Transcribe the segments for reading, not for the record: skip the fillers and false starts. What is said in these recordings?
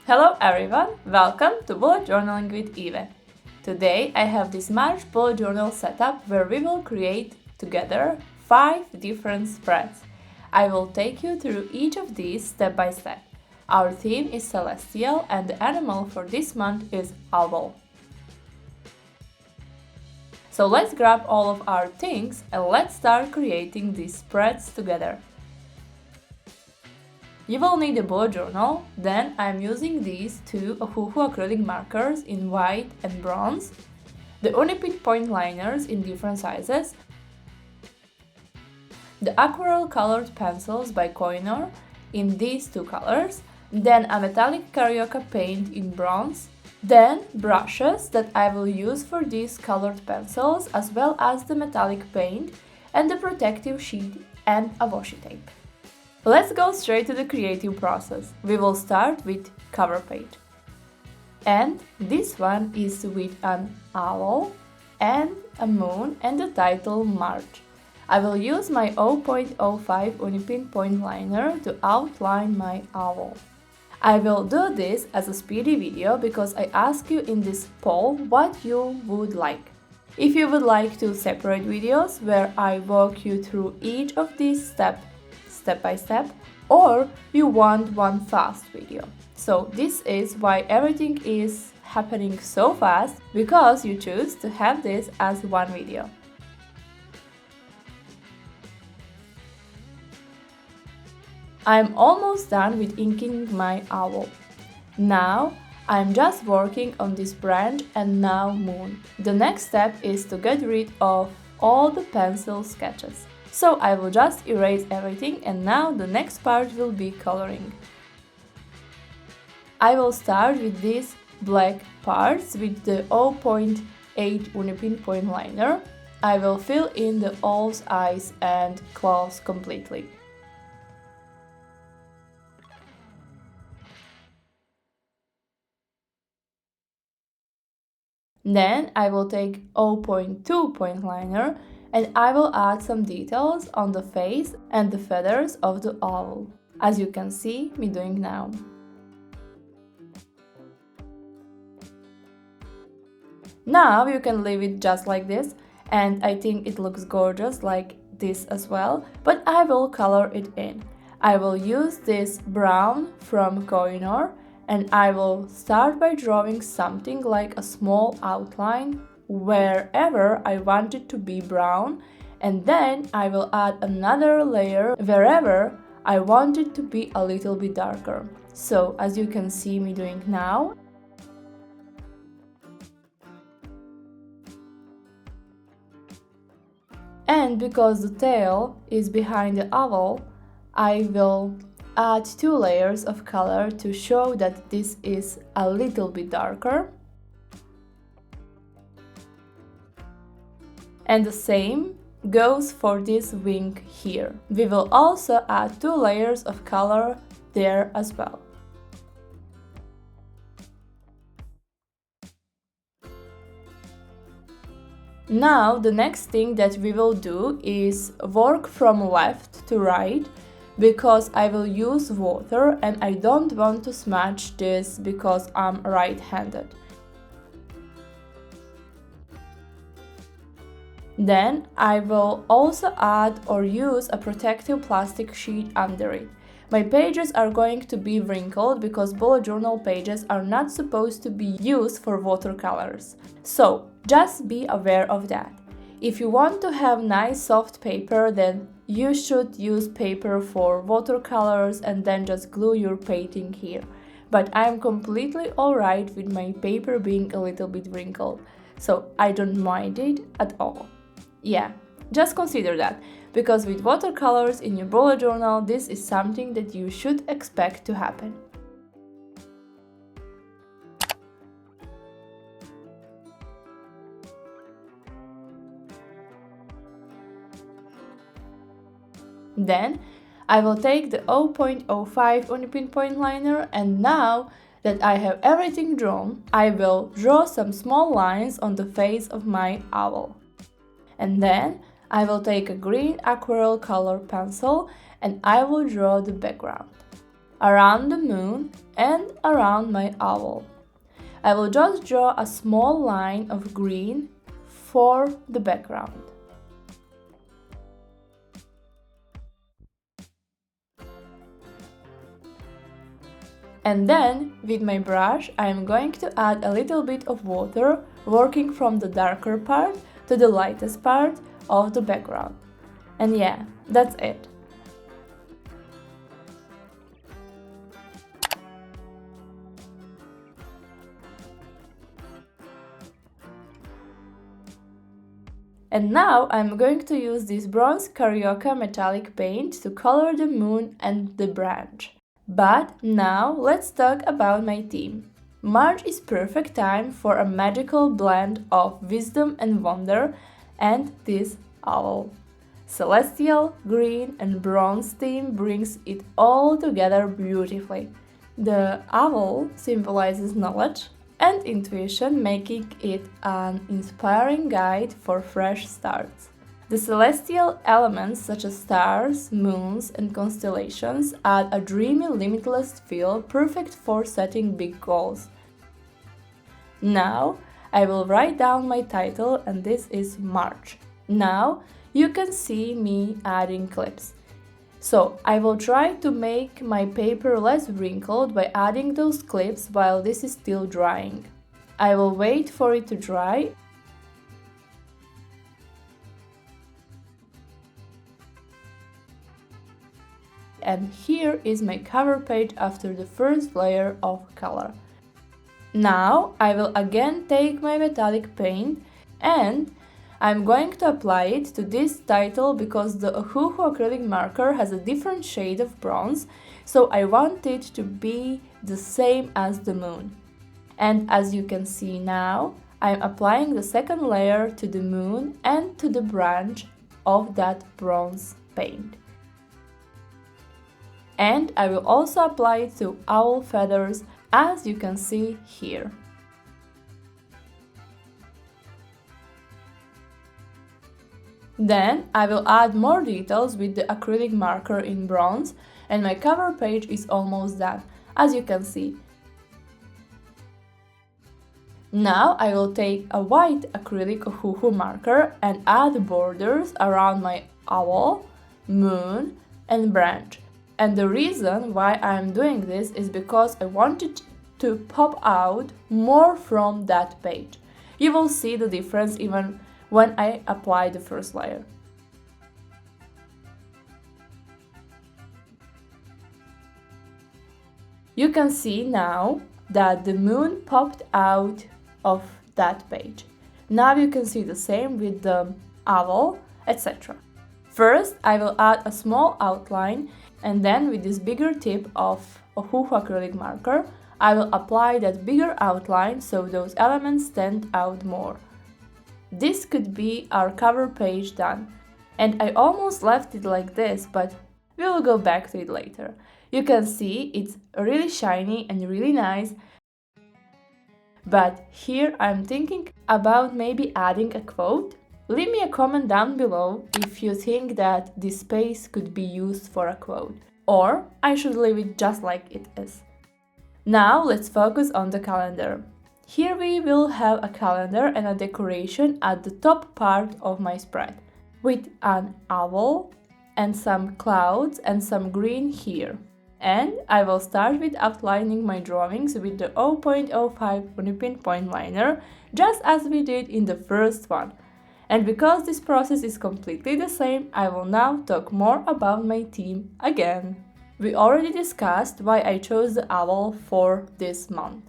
Hello everyone, welcome to Bullet Journaling with Eve. Today I have this March bullet journal setup where we will create together 5 different spreads. I will take you through each of these step by step. Our theme is celestial and the animal for this month is owl. So let's grab all of our things and let's start creating these spreads together. You will need a bullet journal, then I'm using these 2 Ohuhu acrylic markers in white and bronze, the UniPin point liners in different sizes, the aquarelle colored pencils by Koinor in these 2 colors, then a metallic karaoke paint in bronze, then brushes that I will use for these colored pencils as well as the metallic paint and the protective sheet and a washi tape. Let's go straight to the creative process. We will start with cover page. And this one is with an owl and a moon and the title March. I will use my 0.05 UniPin point liner to outline my owl. I will do this as a speedy video because I ask you in this poll what you would like. If you would like 2 separate videos where I walk you through each of these step by step, or you want one fast video. So this is why everything is happening so fast, because you choose to have this as one video. I'm almost done with inking my owl. Now I'm just working on this branch and now moon. The next step is to get rid of all the pencil sketches. So I will just erase everything and now the next part will be coloring. I will start with these black parts with the 0.8 UniPin point liner. I will fill in the owl's eyes and claws completely. Then I will take 0.2 point liner and I will add some details on the face and the feathers of the owl, as you can see me doing now. Now you can leave it just like this, and I think it looks gorgeous like this as well, but I will color it in. I will use this brown from Koinor and I will start by drawing something like a small outline wherever I want it to be brown, and then I will add another layer wherever I want it to be a little bit darker. So as you can see me doing now. And because the tail is behind the owl, I will add 2 layers of color to show that this is a little bit darker. And the same goes for this wing here. We will also add 2 layers of color there as well. Now the next thing that we will do is work from left to right, because I will use water and I don't want to smudge this because I'm right-handed. Then I will also add or use a protective plastic sheet under it. My pages are going to be wrinkled because bullet journal pages are not supposed to be used for watercolors. So just be aware of that. If you want to have nice soft paper, then you should use paper for watercolors and then just glue your painting here. But I'm completely alright with my paper being a little bit wrinkled, so I don't mind it at all. Yeah, just consider that, because with watercolors in your bullet journal, this is something that you should expect to happen. Then I will take the 0.05 UniPin point liner, and now that I have everything drawn, I will draw some small lines on the face of my owl. And then I will take a green aquarelle color pencil and I will draw the background. around the moon, and around my owl. I will just draw a small line of green for the background. And then, with my brush, I am going to add a little bit of water, working from the darker part to the lightest part of the background. And yeah, that's it. And now I'm going to use this bronze Carioca metallic paint to color the moon and the branch. But now let's talk about my theme. March is perfect time for a magical blend of wisdom and wonder and this owl. Celestial, green and bronze theme brings it all together beautifully. The owl symbolizes knowledge and intuition, making it an inspiring guide for fresh starts. The celestial elements such as stars, moons, and constellations add a dreamy, limitless feel perfect for setting big goals. Now, I will write down my title, and this is March. Now, you can see me adding clips. So, I will try to make my paper less wrinkled by adding those clips while this is still drying. I will wait for it to dry. And here is my cover page after the first layer of color. Now, I will again take my metallic paint and I'm going to apply it to this title because the Ohuhu acrylic marker has a different shade of bronze, so I want it to be the same as the moon. And as you can see now, I'm applying the second layer to the moon and to the branch of that bronze paint. And I will also apply it to owl feathers, as you can see here. Then I will add more details with the acrylic marker in bronze, and my cover page is almost done, as you can see. Now I will take a white acrylic Ohuhu marker and add borders around my owl, moon, and branch. And the reason why I am doing this is because I wanted to pop out more from that page. You will see the difference even when I apply the first layer. You can see now that the moon popped out of that page. Now you can see the same with the owl, etc. First, I will add a small outline, and then with this bigger tip of Ohuhu acrylic marker, I will apply that bigger outline so those elements stand out more. This could be our cover page done, and I almost left it like this, but we will go back to it later. You can see it's really shiny and really nice, but here I'm thinking about maybe adding a quote. Leave me a comment down below if you think that this space could be used for a quote, or I should leave it just like it is. Now let's focus on the calendar. Here we will have a calendar and a decoration at the top part of my spread, with an owl and some clouds and some green here. And I will start with outlining my drawings with the 0.05 UniPin point liner, just as we did in the first one. And because this process is completely the same, I will now talk more about my theme again. We already discussed why I chose the owl for this month.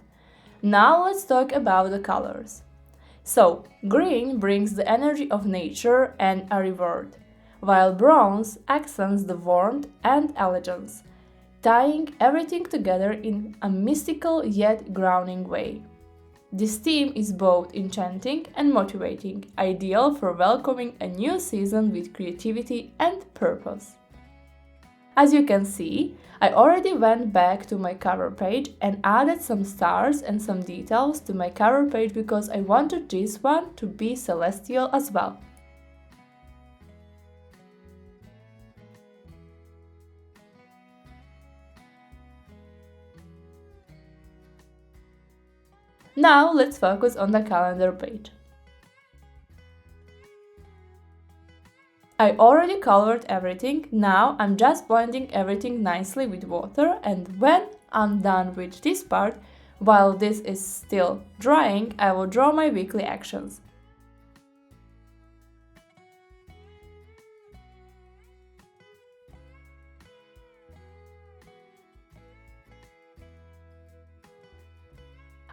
Now let's talk about the colors. So, green brings the energy of nature and a reward, while bronze accents the warmth and elegance, tying everything together in a mystical yet grounding way. This theme is both enchanting and motivating, ideal for welcoming a new season with creativity and purpose. As you can see, I already went back to my cover page and added some stars and some details to my cover page because I wanted this one to be celestial as well. Now let's focus on the calendar page. I already colored everything, now I'm just blending everything nicely with water, and when I'm done with this part, while this is still drying, I will draw my weekly actions.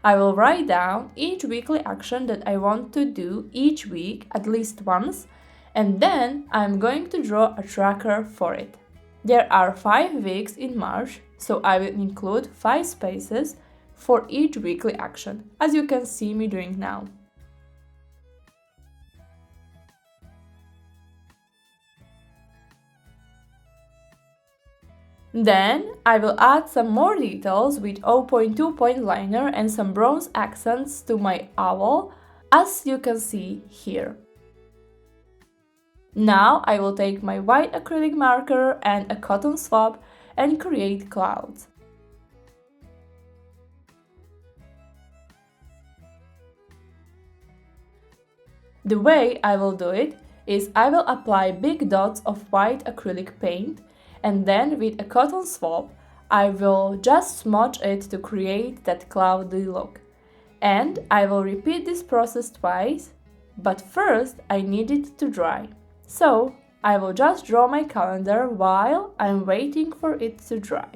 I will write down each weekly action that I want to do each week at least once, and then I'm going to draw a tracker for it. There are 5 weeks in March, so I will include 5 spaces for each weekly action, as you can see me doing now. Then I will add some more details with 0.2 point liner and some bronze accents to my owl, as you can see here. Now I will take my white acrylic marker and a cotton swab and create clouds. The way I will do it is I will apply big dots of white acrylic paint, and then with a cotton swab I will just smudge it to create that cloudy look. And I will repeat this process twice, but first I need it to dry. So I will just draw my calendar while I'm waiting for it to dry.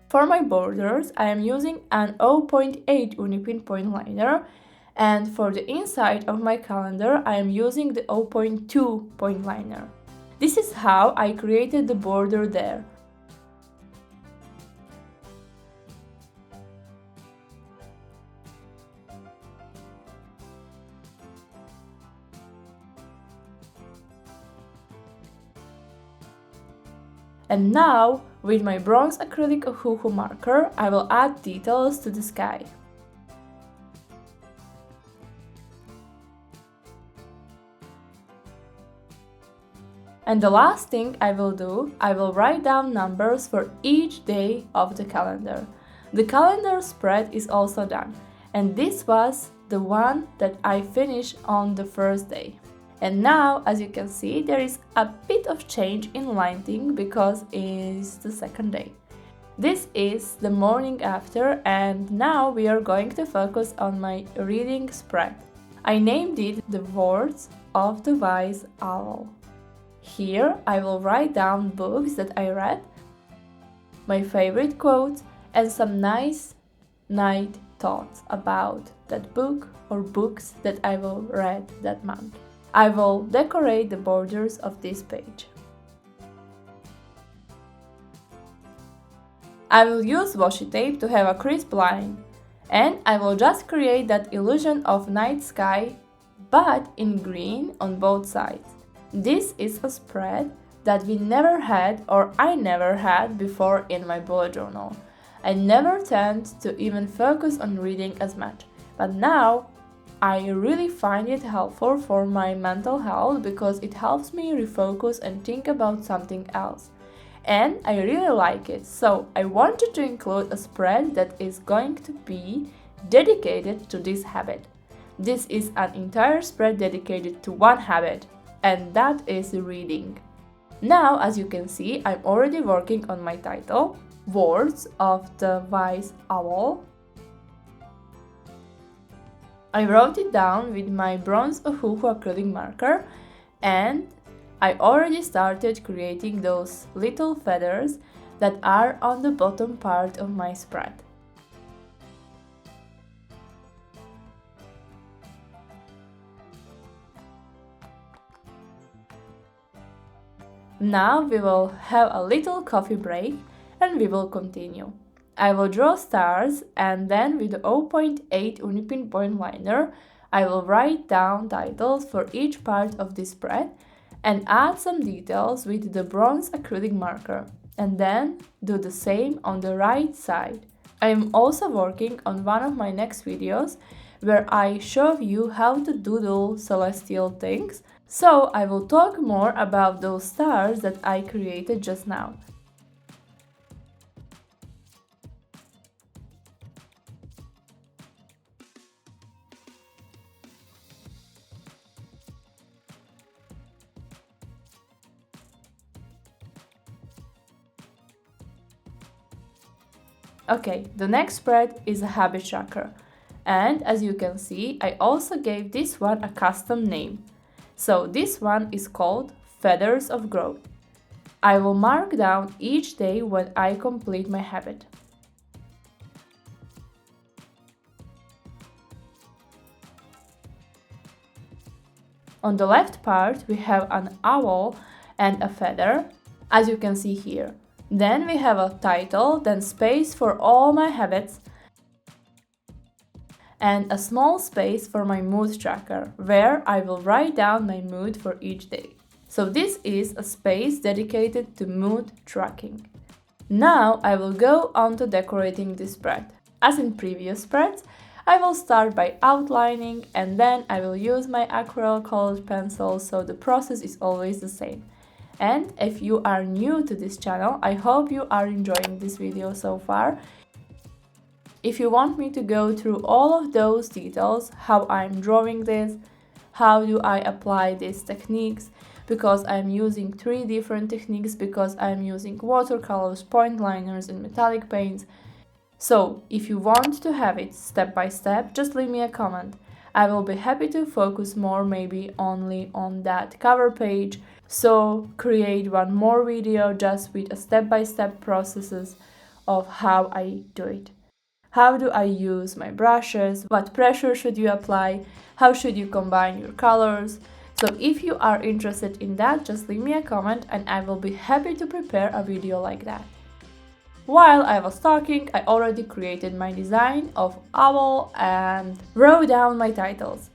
For my borders I am using an 0.8 UniPin point liner, and for the inside of my calendar I am using the 0.2 point liner. This is how I created the border there. And now, with my bronze acrylic Ohuhu marker, I will add details to the sky. And the last thing I will do, I will write down numbers for each day of the calendar. The calendar spread is also done, and this was the one that I finished on the first day. And now, as you can see, there is a bit of change in lighting because it's the second day. This is the morning after, and now we are going to focus on my reading spread. I named it The Words of the Wise Owl. Here I will write down books that I read, my favorite quotes, and some nice night thoughts about that book or books that I will read that month. I will decorate the borders of this page. I will use washi tape to have a crisp line, and I will just create that illusion of night sky, but in green on both sides. This is a spread that we never had, or I never had before in my bullet journal. I never tend to even focus on reading as much, but now I really find it helpful for my mental health because it helps me refocus and think about something else. And I really like it, so I wanted to include a spread that is going to be dedicated to this habit. This is an entire spread dedicated to one habit, and that is reading. Now, as you can see, I'm already working on my title, Words of the Wise Owl. I wrote it down with my bronze Ohuhu acrylic marker, and I already started creating those little feathers that are on the bottom part of my spread. Now we will have a little coffee break and we will continue. I will draw stars, and then with the 0.8 UniPin point liner, I will write down titles for each part of this spread and add some details with the bronze acrylic marker, and then do the same on the right side. I am also working on one of my next videos where I show you how to doodle celestial things, so I will talk more about those stars that I created just now. Okay, the next spread is a habit tracker. And as you can see, I also gave this one a custom name. So this one is called Feathers of Growth. I will mark down each day when I complete my habit. On the left part, we have an owl and a feather, as you can see here. Then we have a title, then space for all my habits, and a small space for my mood tracker, where I will write down my mood for each day. So this is a space dedicated to mood tracking. Now I will go on to decorating this spread. As in previous spreads, I will start by outlining and then I will use my aquarelle colored pencil, so the process is always the same. And if you are new to this channel, I hope you are enjoying this video so far. If you want me to go through all of those details, how I'm drawing this, how do I apply these techniques, because I'm using 3 different techniques, because I'm using watercolors, point liners and metallic paints. So, if you want to have it step by step, just leave me a comment. I will be happy to focus more maybe only on that cover page, so create one more video just with a step-by-step processes of how I do it. How do I use my brushes? What pressure should you apply? How should you combine your colors? So if you are interested in that, just leave me a comment and I will be happy to prepare a video like that. While I was talking, I already created my design of owl and wrote down my titles.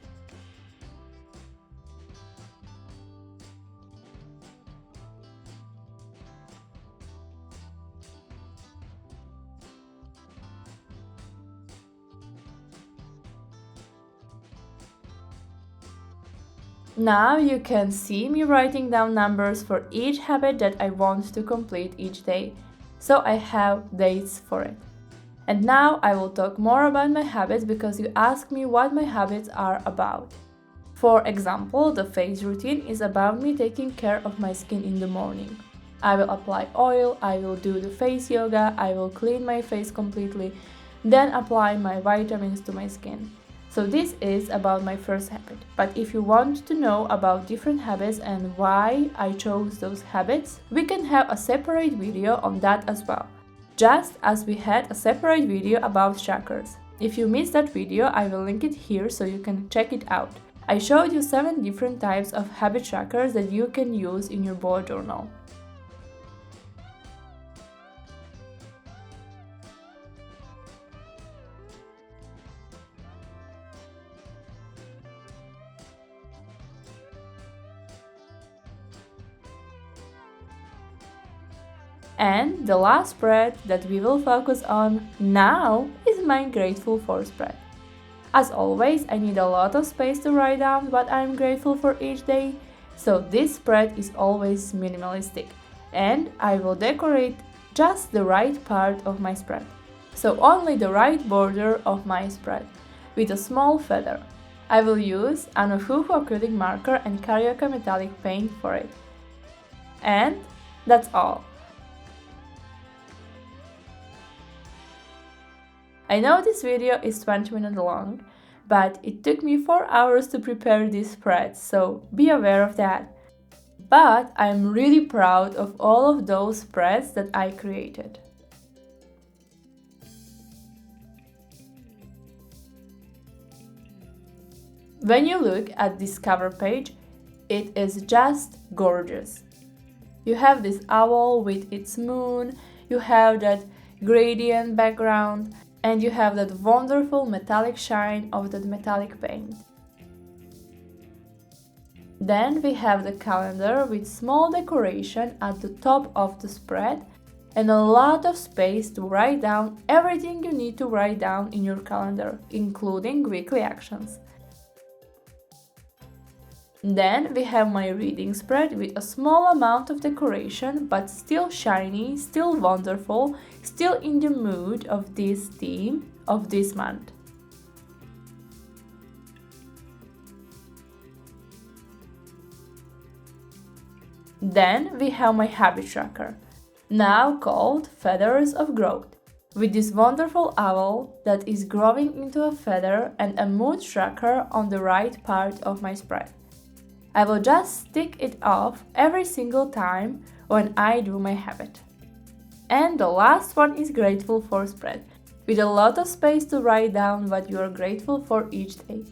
Now you can see me writing down numbers for each habit that I want to complete each day, so I have dates for it. And now I will talk more about my habits because you asked me what my habits are about. For example, the face routine is about me taking care of my skin in the morning. I will apply oil, I will do the face yoga, I will clean my face completely, then apply my vitamins to my skin. So this is about my first habit. But if you want to know about different habits and why I chose those habits, we can have a separate video on that as well. Just as we had a separate video about trackers. If you missed that video, I will link it here so you can check it out. I showed you 7 different types of habit trackers that you can use in your bullet journal. And the last spread that we will focus on now is my grateful for spread. As always, I need a lot of space to write down what I'm grateful for each day, so this spread is always minimalistic, and I will decorate just the right part of my spread. So only the right border of my spread, with a small feather. I will use an Ohuhu acrylic marker and Carioca metallic paint for it. And that's all. I know this video is 20 minutes long, but it took me 4 hours to prepare this spread, so be aware of that. But I'm really proud of all of those spreads that I created. When you look at this cover page, it is just gorgeous. You have this owl with its moon, you have that gradient background, and you have that wonderful metallic shine of that metallic paint. Then we have the calendar with small decoration at the top of the spread and a lot of space to write down everything you need to write down in your calendar, including weekly actions. Then we have my reading spread with a small amount of decoration, but still shiny, still wonderful, still in the mood of this theme of this month. Then we have my habit tracker, now called Feathers of Growth. with this wonderful owl that is growing into a feather and a mood tracker on the right part of my spread. I will just stick it off every single time when I do my habit. And the last one is grateful for spread, with a lot of space to write down what you are grateful for each day.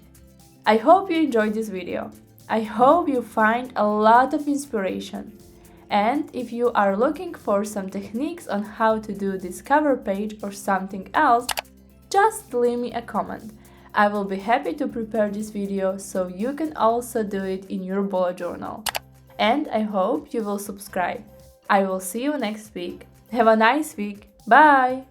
I hope you enjoyed this video. I hope you find a lot of inspiration. And if you are looking for some techniques on how to do this cover page or something else, just leave me a comment. I will be happy to prepare this video so you can also do it in your bullet journal. And I hope you will subscribe. I will see you next week. Have a nice week. Bye!